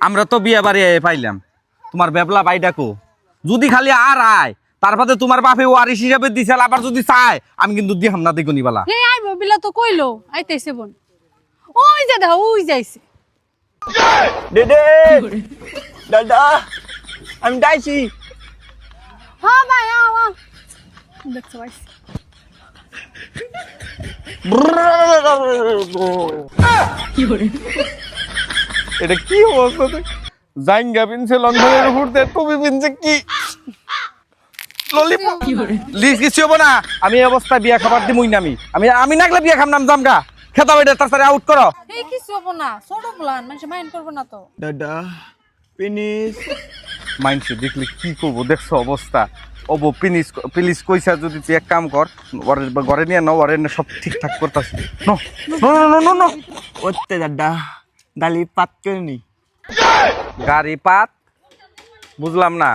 আমরা তো বিয়ে বাড়ি পাইলাম, তোমার বেবলা ভাই ডাকো। যদি খালি আর আয় তারপরে তোমার বাপে ওয়ারিশ হিসাবে দিছে, আবার যদি চায় আমি কিন্তু দিহাম না দেখুনি বালা। হে আইবো বিলা তো কইলো আইতেছে বোন। ওই যে দাও ওই যাইছে। ডেডে দাদা আমি যাইছি। হ্যাঁ ভাই আও দেখছো ভাই। এটা কি অবস্থা? জাইঙ্গা পিনছে লন্ডনের উপর দিয়ে, টুপি পিনছে কি ললিপপ লিস কিছু হবো না। আমি এই অবস্থায় বিয়া খাবার দিমই না। আমি নাগলে বিয়া খাম নাম জামগা খেতা বেটা তাড়াতাড়ি আউট করো। এই কিছু হবো না, ছোট প্লান মানুষ মাইন্ড করবো না তো। দাদা ফিনিশ। মাইন্ডসে দেখলে কি করবো, দেখছো অবস্থা। ওবো প্লিজ কইসা যদি তুই এক কাম কর, ঘরে নিয়ে নাও, ঘরে সব ঠিকঠাক করতেছি। No no no no no ওতে দাদা গালি পাত করে নি। গাড়ি পাত বুঝলাম না।